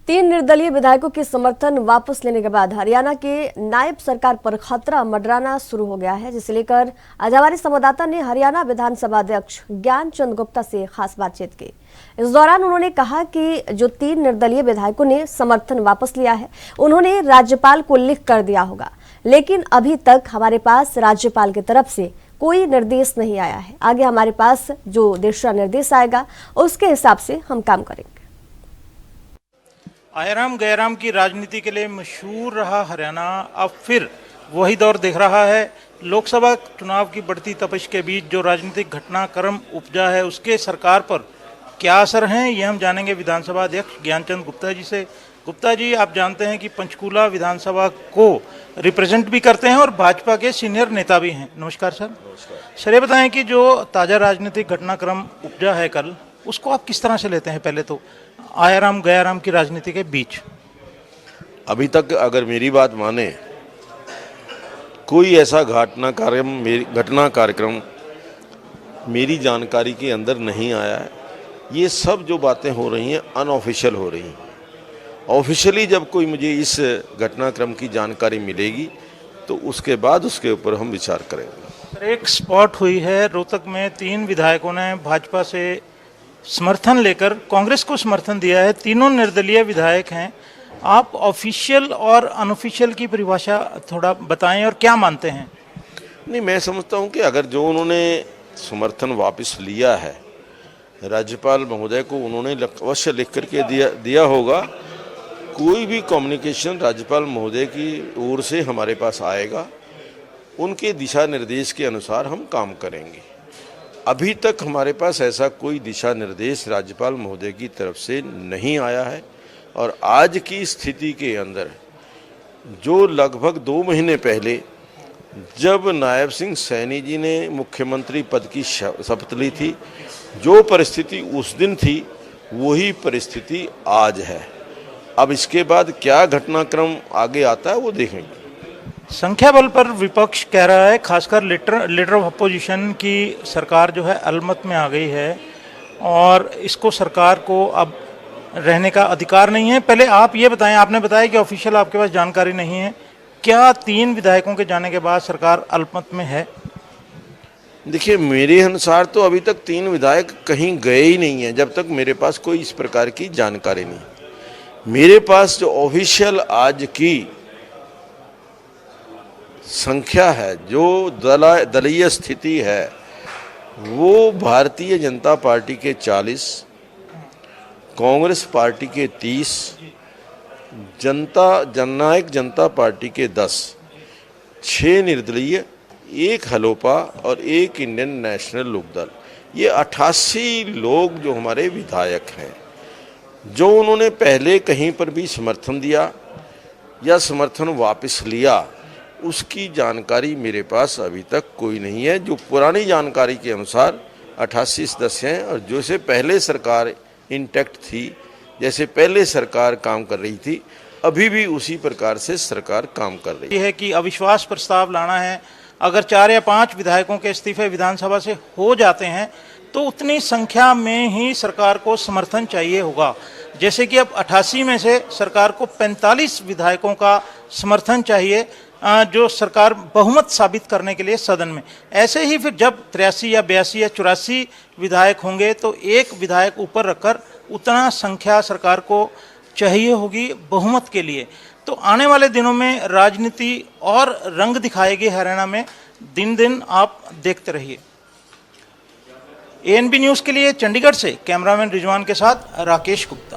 तीन निर्दलीय विधायकों के समर्थन वापस लेने के बाद हरियाणा के नायब सरकार पर खतरा मंडराना शुरू हो गया है, जिसे लेकर आज हमारे संवाददाता ने हरियाणा विधानसभा अध्यक्ष ज्ञानचंद गुप्ता से खास बातचीत की। इस दौरान उन्होंने कहा कि जो तीन निर्दलीय विधायकों ने समर्थन वापस लिया है, उन्होंने राज्यपाल को लिख कर दिया होगा, लेकिन अभी तक हमारे पास राज्यपाल की तरफ से कोई निर्देश नहीं आया है। आगे हमारे पास जो दिशा निर्देश आएगा उसके हिसाब से हम काम करेंगे। आयाराम गयाराम की राजनीति के लिए मशहूर रहा हरियाणा अब फिर वही दौर देख रहा है। लोकसभा चुनाव की बढ़ती तपिश के बीच जो राजनीतिक घटनाक्रम उपजा है, उसके सरकार पर क्या असर हैं, ये हम जानेंगे विधानसभा अध्यक्ष ज्ञानचंद गुप्ता जी से। गुप्ता जी, आप जानते हैं कि पंचकूला विधानसभा को रिप्रेजेंट भी करते हैं और भाजपा के सीनियर नेता भी हैं। नमस्कार सर। नमस्कार सर, ये बताएं कि जो ताज़ा राजनीतिक घटनाक्रम उपजा है कल, उसको आप किस तरह से लेते हैं? पहले तो आयाराम गयाराम की राजनीति के बीच अभी तक अगर मेरी बात माने, कोई ऐसा घटना कार्यक्रम मेरी जानकारी के अंदर नहीं आया है। ये सब जो बातें हो रही हैं अनऑफिशियल हो रही हैं। ऑफिशियली जब कोई मुझे इस घटनाक्रम की जानकारी मिलेगी तो उसके बाद उसके ऊपर हम विचार करेंगे। एक स्पॉट हुई है रोहतक में, तीन विधायकों ने भाजपा से समर्थन लेकर कांग्रेस को समर्थन दिया है। तीनों निर्दलीय विधायक हैं। आप ऑफिशियल और अनऑफिशियल की परिभाषा थोड़ा बताएं और क्या मानते हैं? नहीं, मैं समझता हूं कि अगर जो उन्होंने समर्थन वापस लिया है, राज्यपाल महोदय को उन्होंने अवश्य लिख करके दिया होगा। कोई भी कम्युनिकेशन राज्यपाल महोदय की ओर से हमारे पास आएगा, उनके दिशा निर्देश के अनुसार हम काम करेंगे। अभी तक हमारे पास ऐसा कोई दिशा निर्देश राज्यपाल महोदय की तरफ से नहीं आया है। और आज की स्थिति के अंदर जो लगभग 2 महीने पहले जब नायब सिंह सैनी जी ने मुख्यमंत्री पद की शपथ ली थी, जो परिस्थिति उस दिन थी वही परिस्थिति आज है। अब इसके बाद क्या घटनाक्रम आगे आता है वो देखेंगे। संख्या बल पर विपक्ष कह रहा है, खासकर लीडर ऑफ अपोजिशन की सरकार जो है अलमत में आ गई है और इसको सरकार को अब रहने का अधिकार नहीं है। पहले आप ये बताएं, आपने बताया कि ऑफिशियल आपके पास जानकारी नहीं है, क्या तीन विधायकों के जाने के बाद सरकार अलमत में है? देखिए, मेरे अनुसार तो अभी तक तीन विधायक कहीं गए ही नहीं हैं, जब तक मेरे पास कोई इस प्रकार की जानकारी नहीं। मेरे पास जो ऑफिशियल आज की संख्या है, जो दलीय स्थिति है, वो भारतीय जनता पार्टी के 40, कांग्रेस पार्टी के 30, जननायक जनता पार्टी के 10, 6 निर्दलीय, 1 हलोपा और 1 इंडियन नेशनल लोकदल, ये 88 लोग जो हमारे विधायक हैं, जो उन्होंने पहले कहीं पर भी समर्थन दिया या समर्थन वापस लिया, उसकी जानकारी मेरे पास अभी तक कोई नहीं है। जो पुरानी जानकारी के अनुसार 88 सदस्य हैं और जैसे पहले सरकार इंटैक्ट थी, जैसे पहले सरकार काम कर रही थी, अभी भी उसी प्रकार से सरकार काम कर रही है। कि अविश्वास प्रस्ताव लाना है, अगर 4 या 5 विधायकों के इस्तीफे विधानसभा से हो जाते हैं तो उतनी संख्या में ही सरकार को समर्थन चाहिए होगा। जैसे कि अब 88 में से सरकार को 45 विधायकों का समर्थन चाहिए, जो सरकार बहुमत साबित करने के लिए सदन में। ऐसे ही फिर जब 83 या 82 या 84 विधायक होंगे तो एक विधायक ऊपर रखकर उतना संख्या सरकार को चाहिए होगी बहुमत के लिए। तो आने वाले दिनों में राजनीति और रंग दिखाएगी हरियाणा में, दिन दिन आप देखते रहिए। एएनबी न्यूज़ के लिए चंडीगढ़ से कैमरामैन रिजवान के साथ राकेश गुप्ता।